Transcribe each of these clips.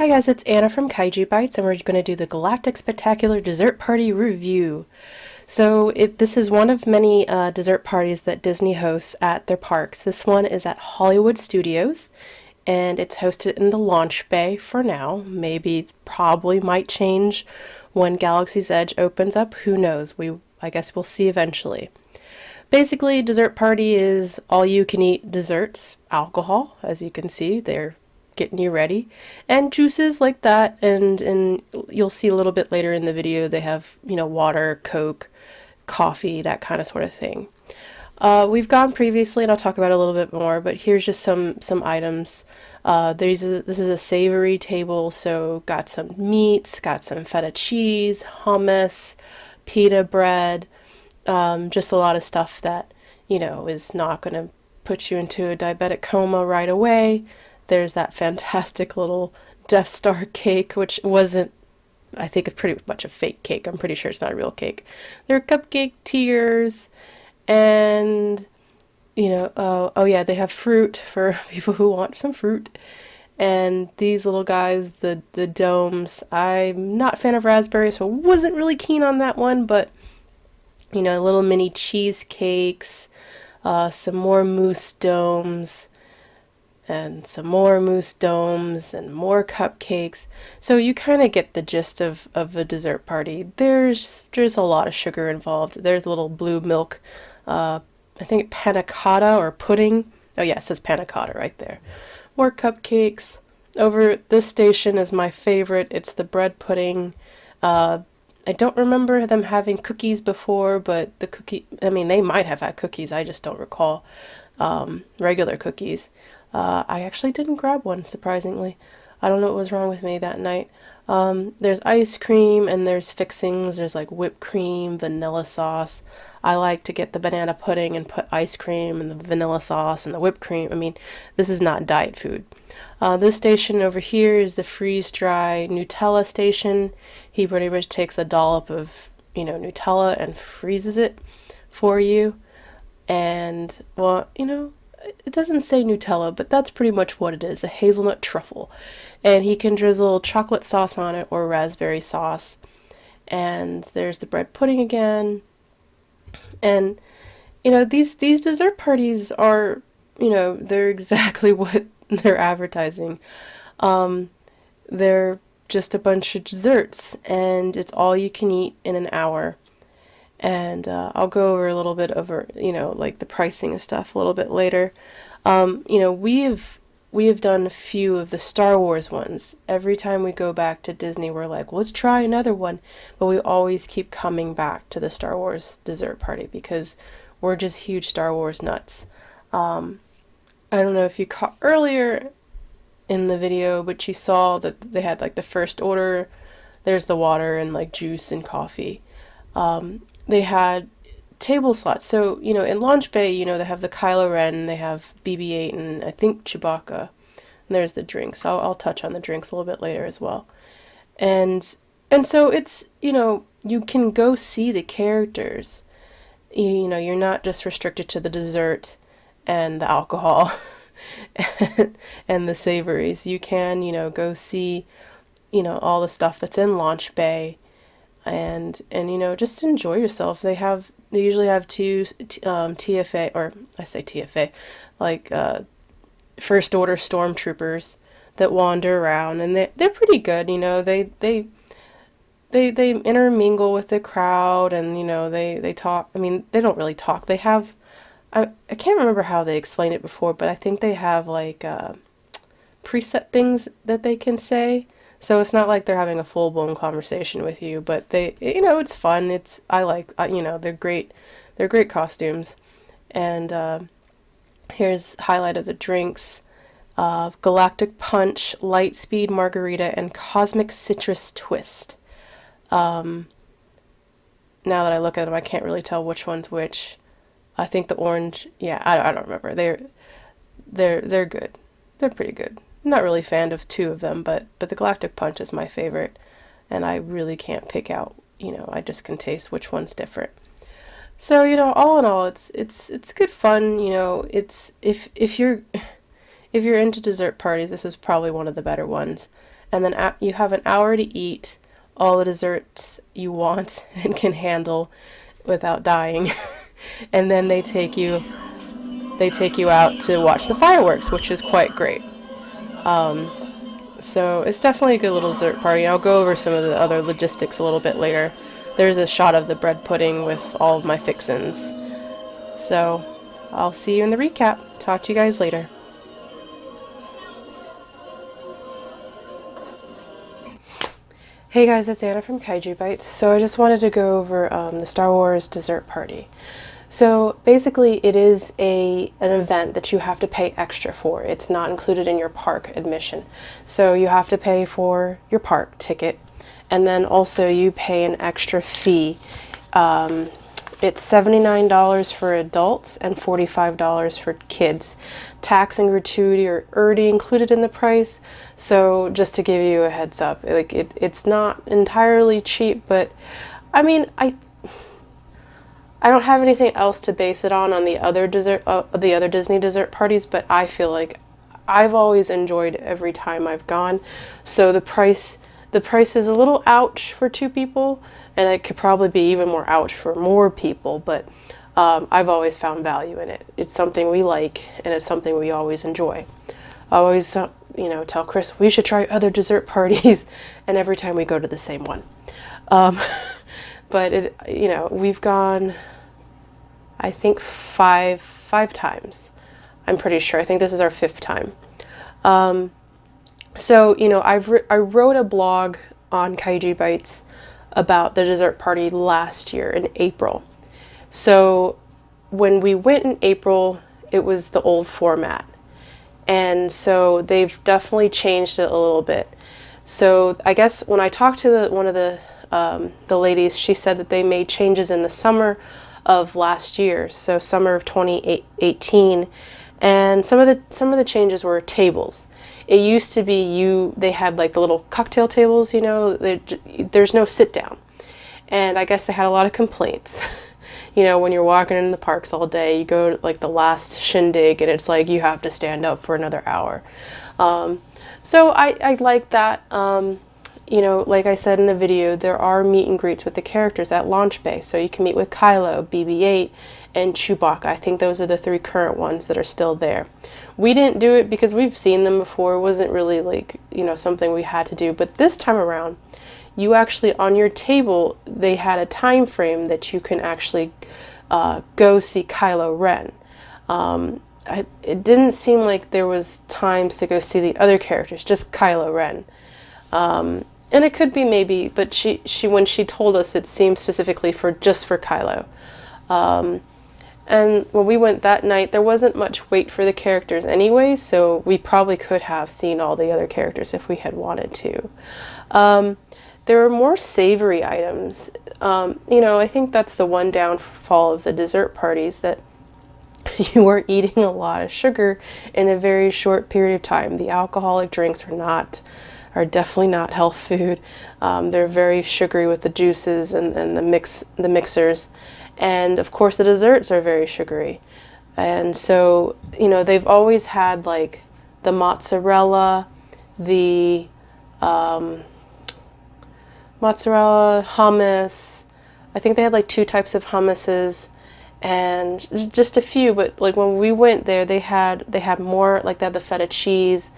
Hi guys, it's Anna from Kaiju Bites, and we're going to do the Galactic Spectacular Dessert Party review. This is one of many dessert parties that Disney hosts at their parks. This one is at Hollywood Studios, and it's hosted in the launch bay for now. Maybe it probably might change when Galaxy's Edge opens up. Who knows? I guess we'll see eventually. Basically, dessert party is all you can eat desserts, alcohol, as you can see. They're getting you ready, and juices like that, and you'll see a little bit later in the video they have, water, Coke, coffee, that kind of sort of thing. We've gone previously and I'll talk about it a little bit more, but here's just some items. This is a savory table, so got some meats, got some feta cheese, hummus, pita bread, just a lot of stuff that is not going to put you into a diabetic coma right away. There's that fantastic little Death Star cake, which wasn't, I think it's pretty much a fake cake. I'm pretty sure it's not a real cake. There are cupcake tiers, and, oh yeah, they have fruit for people who want some fruit. And these little guys, the domes, I'm not a fan of raspberry, so I wasn't really keen on that one, but, little mini cheesecakes, some more mousse domes, and some more mousse domes and more cupcakes. So you kind of get the gist of a dessert party. There's a lot of sugar involved. There's a little blue milk, I think panna cotta or pudding. Oh yeah, it says panna cotta right there. More cupcakes. Over this station is my favorite. It's the bread pudding. I don't remember them having cookies before, but they might have had cookies. I just don't recall regular cookies. I actually didn't grab one, surprisingly. I don't know what was wrong with me that night. There's ice cream and there's fixings. There's like whipped cream, vanilla sauce. I like to get the banana pudding and put ice cream and the vanilla sauce and the whipped cream. This is not diet food. This station over here is the freeze-dry Nutella station. He pretty much takes a dollop of, Nutella and freezes it for you. And, well, it doesn't say Nutella, but that's pretty much what it is, a hazelnut truffle. And he can drizzle chocolate sauce on it or raspberry sauce. And there's the bread pudding again. And, these dessert parties are, they're exactly what they're advertising. They're just a bunch of desserts, and it's all you can eat in an hour. And I'll go over a little bit over, like the pricing and stuff a little bit later. We have done a few of the Star Wars ones. Every time we go back to Disney, we're like, well, let's try another one. But we always keep coming back to the Star Wars dessert party because we're just huge Star Wars nuts. I don't know if you caught earlier in the video, but you saw that they had like the first order. There's the water and like juice and coffee. They had table slots. So, in Launch Bay, they have the Kylo Ren, they have BB-8, and I think Chewbacca. And there's the drinks. I'll touch on the drinks a little bit later as well. And so it's, you can go see the characters. You're not just restricted to the dessert and the alcohol and the savories. You can, go see, all the stuff that's in Launch Bay. And just enjoy yourself. They usually have two TFA, or I say TFA, like first order stormtroopers that wander around, and they're pretty good. They intermingle with the crowd, and they talk. They don't really talk. They have, I can't remember how they explained it before, but I think they have like preset things that they can say. So it's not like they're having a full-blown conversation with you, but it's fun. They're great. They're great costumes. And here's highlight of the drinks. Galactic Punch, Lightspeed Margarita, and Cosmic Citrus Twist. Now that I look at them, I can't really tell which one's which. I think the orange, yeah, I don't remember. They're good. They're pretty good. I'm not really a fan of two of them, but the Galactic Punch is my favorite, and I really can't pick out, I just can taste which one's different. So, all in all, it's good fun, it's if you're into dessert parties, this is probably one of the better ones. and then you have an hour to eat all the desserts you want and can handle without dying. And then they take you out to watch the fireworks, which is quite great. So it's definitely a good little dessert party. I'll go over some of the other logistics a little bit later. There's a shot of the bread pudding with all of my fixins. So I'll see you in the recap. Talk to you guys later. Hey guys, it's Anna from Kaiju Bites. So I just wanted to go over the Star Wars dessert party. So basically it is an event that you have to pay extra for. It's not included in your park admission. So you have to pay for your park ticket, and then also you pay an extra fee. It's $79 for adults and $45 for kids. Tax and gratuity are already included in the price. So just to give you a heads up, like it's not entirely cheap, but I mean, I don't have anything else to base it on the other Disney dessert parties, but I feel like I've always enjoyed every time I've gone. So the price is a little ouch for 2 people, and it could probably be even more ouch for more people, but I've always found value in it. It's something we like, and it's something we always enjoy. I always, tell Chris we should try other dessert parties, and every time we go to the same one. But we've gone, I think five times. I'm pretty sure. I think this is our 5th time. So I wrote a blog on Kaiju Bites about the dessert party last year in April. So when we went in April, it was the old format, and so they've definitely changed it a little bit. So I guess when I talked to one of the ladies, she said that they made changes in the summer of last year, so summer of 2018, and some of the changes were tables. It used to be they had like the little cocktail tables, there's no sit down, and I guess they had a lot of complaints. When you're walking in the parks all day, you go to like the last shindig, and it's like you have to stand up for another hour. So I like that. Like I said in the video, there are meet and greets with the characters at Launch Bay. So you can meet with Kylo, BB-8, and Chewbacca. I think those are the 3 current ones that are still there. We didn't do it because we've seen them before. It wasn't really like, something we had to do. But this time around, you actually, on your table, they had a time frame that you can actually go see Kylo Ren. It didn't seem like there was times to go see the other characters, just Kylo Ren. And it could be maybe, but she when she told us, it seemed specifically just for Kylo. And when we went that night, there wasn't much wait for the characters anyway, so we probably could have seen all the other characters if we had wanted to. There were more savory items. I think that's the one downfall of the dessert parties, that you are eating a lot of sugar in a very short period of time. The alcoholic drinks are definitely not health food. They're very sugary with the juices and the mixers. And of course the desserts are very sugary. And so, they've always had like the mozzarella, the mozzarella, hummus. I think they had like 2 types of hummuses, and just a few, but like when we went there, they had more, like they had the feta cheese,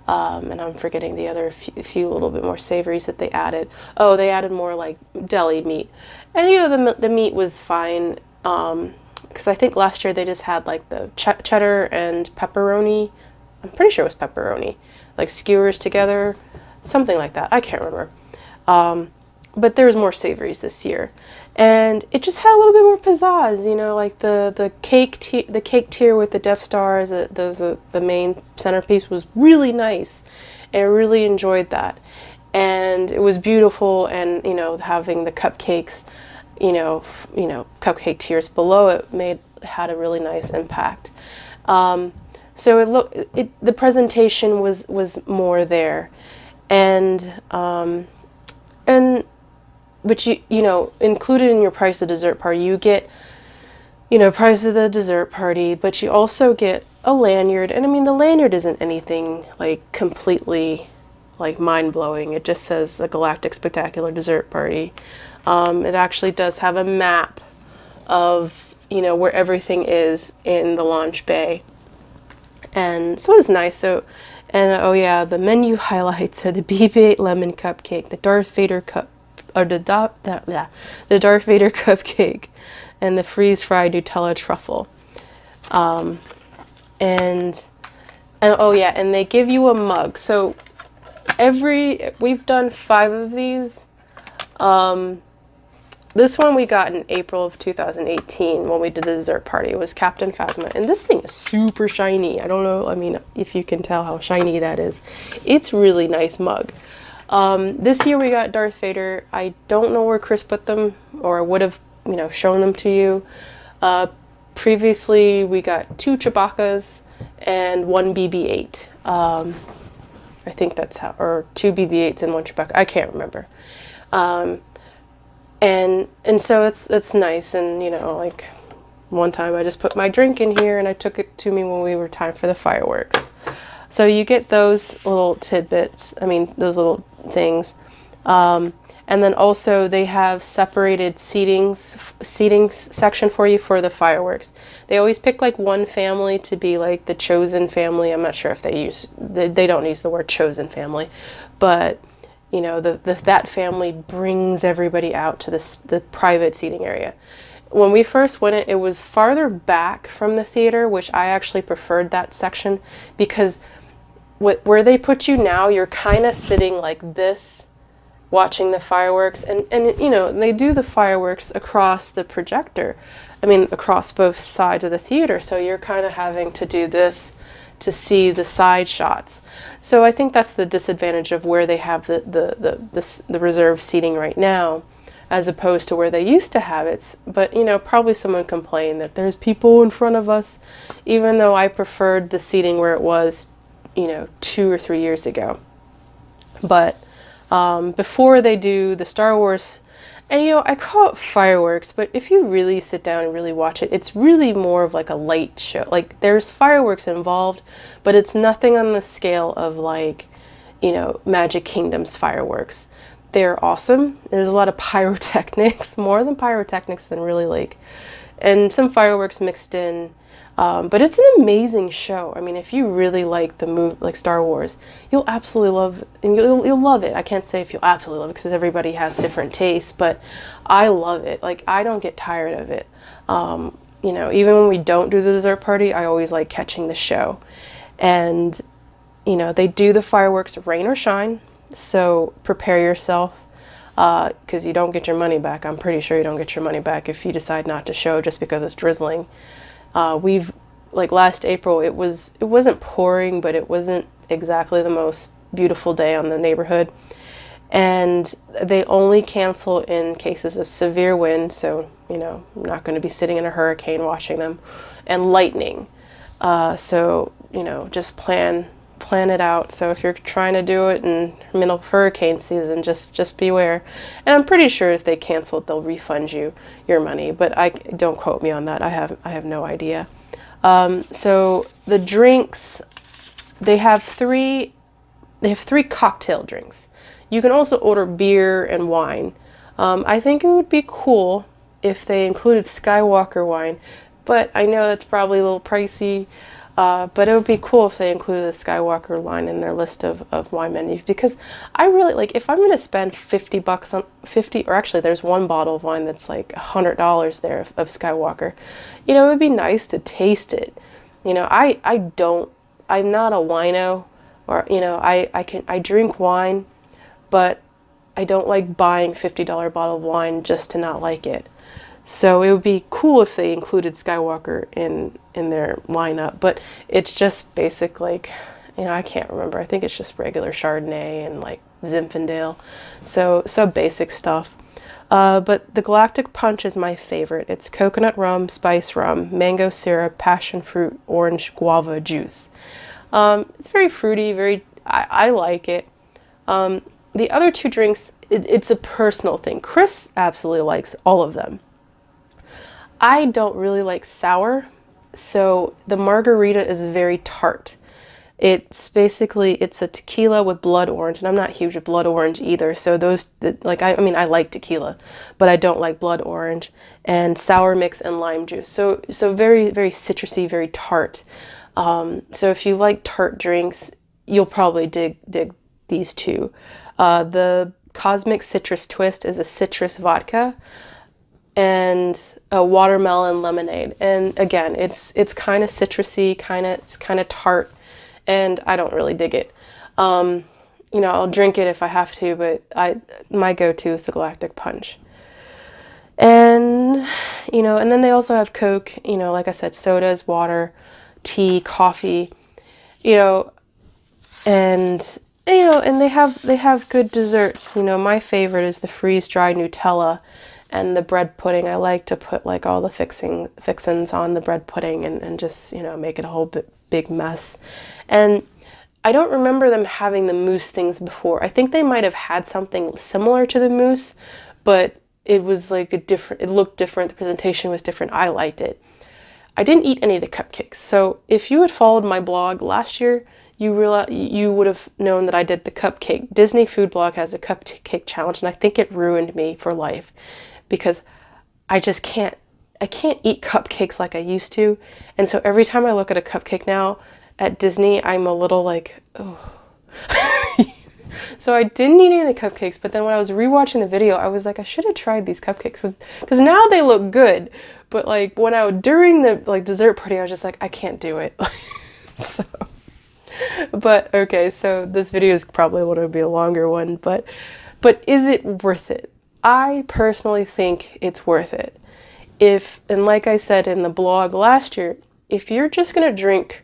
and I'm forgetting the other few little bit more savories that they added. Oh, they added more like deli meat, and the meat was fine, because I think last year they just had like the cheddar and pepperoni. I'm pretty sure it was pepperoni, like skewers together, something like that. I can't remember. But there was more savories this year, and it just had a little bit more pizzazz, like the cake tier with the Death Stars. The main centerpiece was really nice, and I really enjoyed that, and it was beautiful. And having the cupcakes, cupcake tiers below it had a really nice impact. So the presentation was more there, but included in your price of dessert party, you get, price of the dessert party, but you also get a lanyard. And I mean, the lanyard isn't anything like completely like mind-blowing. It just says a Galactic Spectacular Dessert Party. It actually does have a map of, you know, where everything is in the launch bay. And so it was nice. So, and oh yeah, the menu highlights are the BB-8 lemon cupcake, the Darth Vader the Darth Vader cupcake, and the freeze-fried Nutella truffle. And oh yeah, and they give you a mug. So we've done 5 of these. This one we got in April of 2018 when we did the dessert party. It was Captain Phasma. And this thing is super shiny. I don't know, I mean, if you can tell how shiny that is. It's really nice mug. This year we got Darth Vader. I don't know where Chris put them, or I would have, you know, shown them to you. Previously we got 2 Chewbacca's and 1 BB-8. I think that's how, or 2 BB-8s and 1 Chewbacca. I can't remember. And so it's nice. And, you know, like one time I just put my drink in here and I took it to me when we were time for the fireworks. So you get those little tidbits, I mean, those little things. And then also they have separated seating section for you for the fireworks. They always pick like one family to be like the chosen family. I'm not sure if they don't use the word chosen family, but you know, that family brings everybody out to the private seating area. When we first went, it was farther back from the theater, which I actually preferred that section, because where they put you now, you're kind of sitting like this, watching the fireworks, and you know, they do the fireworks across the projector. I mean, across both sides of the theater, so you're kind of having to do this to see the side shots. So I think that's the disadvantage of where they have the reserved seating right now, as opposed to where they used to have it. But, you know, probably someone complained that there's people in front of us, even though I preferred the seating where it was, you know, 2 or 3 years ago. But before they do the Star Wars, and you know, I call it fireworks, but if you really sit down and really watch it, it's really more of like a light show. Like, there's fireworks involved, but it's nothing on the scale of like, you know, Magic Kingdom's fireworks. They're awesome. There's a lot of pyrotechnics, more than pyrotechnics than really like, and some fireworks mixed in. But it's an amazing show. I mean, if you really like the movie, like Star Wars, you'll absolutely love it, and you'll love it. I can't say if you'll absolutely love it because everybody has different tastes, but I love it. Like, I don't get tired of it. You know, even when we don't do the dessert party, I always like catching the show. And, you know, they do the fireworks rain or shine, so prepare yourself, because you don't get your money back. I'm pretty sure you don't get your money back if you decide not to show just because it's drizzling. We've, like last April, it wasn't pouring, but it wasn't exactly the most beautiful day on the neighborhood. And they only cancel in cases of severe wind, so, you know, I'm not going to be sitting in a hurricane watching them, and lightning. So, you know, just plan it out. So if you're trying to do it in middle of hurricane season, just beware. And I'm pretty sure if they cancel it, they'll refund you your money, but don't quote me on that. I have no idea. So the drinks, they have three cocktail drinks. You can also order beer and wine. I think it would be cool if they included Skywalker wine, but I know that's probably a little pricey. But it would be cool if they included the Skywalker line in their list of wine menus, because I really, like, if I'm going to spend $50 on 50, or actually there's one bottle of wine that's like $100 there of Skywalker, you know, it would be nice to taste it. You know, I'm not a wino, or, you know, I drink wine, but I don't like buying $50 bottle of wine just to not like it. So it would be cool if they included Skywalker in their lineup, but it's just basic, like, you know, I can't remember. I think it's just regular Chardonnay and like Zinfandel. So basic stuff. But the Galactic Punch is my favorite. It's coconut rum, spice rum, mango syrup, passion fruit, orange guava juice. It's very fruity, I like it. The other 2 drinks, it's a personal thing. Chris absolutely likes all of them. I don't really like sour, so the margarita is very tart. It's basically, it's a tequila with blood orange, and I'm not huge with blood orange either. So those, like, I mean, I like tequila, but I don't like blood orange, and sour mix and lime juice. So very, very citrusy, very tart. So if you like tart drinks, you'll probably dig these two. The Cosmic Citrus Twist is a citrus vodka and a watermelon lemonade. And again, it's kind of citrusy, it's kind of tart, and I don't really dig it. You know, I'll drink it if I have to, but my go-to is the Galactic Punch. And, you know, and then they also have Coke, you know, like I said, sodas, water, tea, coffee, you know, and and they have good desserts. You know, my favorite is the freeze-dried Nutella and the bread pudding. I like to put like all the fixins on the bread pudding and just, you know, make it a whole big mess. And I don't remember them having the mousse things before. I think they might have had something similar to the mousse, but it was like it looked different, the presentation was different. I liked it. I didn't eat any of the cupcakes. So if you had followed my blog last year, you would have known that I did the cupcake. Disney Food Blog has a cupcake challenge, and I think it ruined me for life because I just can't eat cupcakes like I used to. And so every time I look at a cupcake now at Disney, I'm a little like, oh. So I didn't eat any of the cupcakes, but then when I was rewatching the video, I was like, I should have tried these cupcakes because now they look good. But like during the like dessert party, I was just like, I can't do it. So, but okay, so this video is probably going to be a longer one, but is it worth it? I personally think it's worth it. And like I said in the blog last year, if you're just going to drink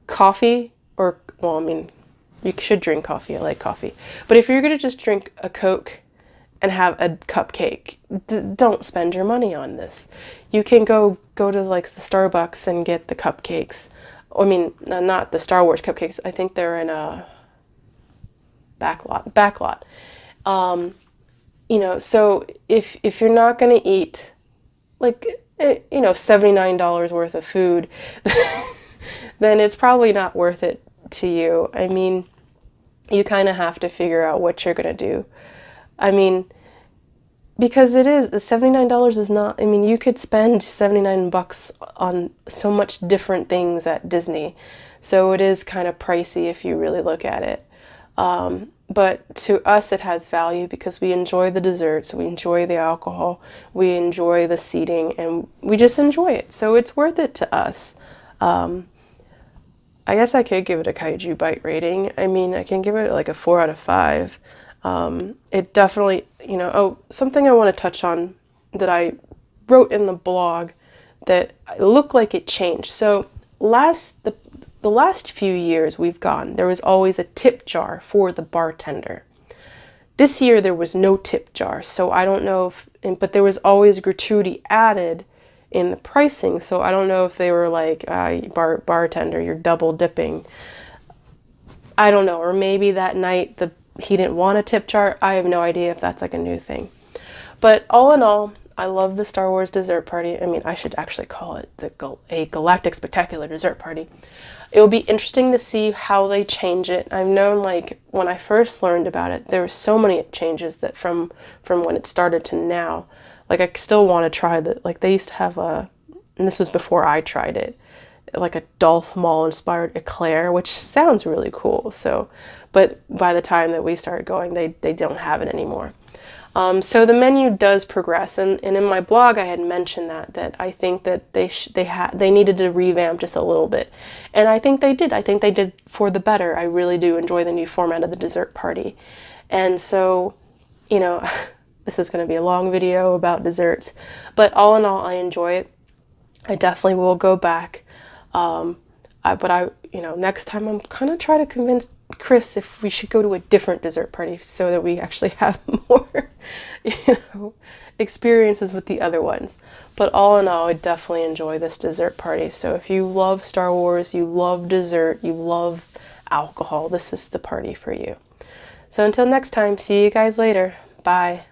coffee well, I mean, you should drink coffee. I like coffee. But if you're going to just drink a Coke and have a cupcake, don't spend your money on this. You can go to like the Starbucks and get the cupcakes. I mean, not the Star Wars cupcakes. I think they're in a backlot. You know, so if you're not going to eat like, you know, $79 worth of food, then it's probably not worth it to you. I mean, you kind of have to figure out what you're going to do. I mean, because the $79 is not, I mean, you could spend $79 on so much different things at Disney. So it is kind of pricey if you really look at it. But to us, it has value because we enjoy the desserts, we enjoy the alcohol, we enjoy the seating, and we just enjoy it. So it's worth it to us. I guess I could give it a Kaiju Bite rating. I mean, I can give it like a 4 out of 5. It definitely, you know, oh, something I want to touch on that I wrote in the blog that looked like it changed. So the last few years we've gone, there was always a tip jar for the bartender. This year there was no tip jar, so I don't know but there was always gratuity added in the pricing, so I don't know if they were like, bartender, you're double dipping. I don't know, or maybe that night he didn't want a tip jar. I have no idea if that's like a new thing. But all in all, I love the Star Wars dessert party. I mean, I should actually call it a Galactic Spectacular Dessert Party. It will be interesting to see how they change it. I've known, like, when I first learned about it, there were so many changes that from when it started to now. Like, I still want to try like, they used to have and this was before I tried it, like a Darth Maul inspired eclair, which sounds really cool. So, but by the time that we started going, they don't have it anymore. So the menu does progress, and in my blog I had mentioned that I think that they needed to revamp just a little bit, and I think they did. I think they did for the better. I really do enjoy the new format of the dessert party, and so, you know, this is going to be a long video about desserts, but all in all, I enjoy it. I definitely will go back, but you know, next time I'm kind of try to convince Chris if we should go to a different dessert party so that we actually have more, you know, experiences with the other ones. But all in all, I definitely enjoy this dessert party. So if you love Star Wars, you love dessert, you love alcohol, this is the party for you. So until next time, see you guys later. Bye.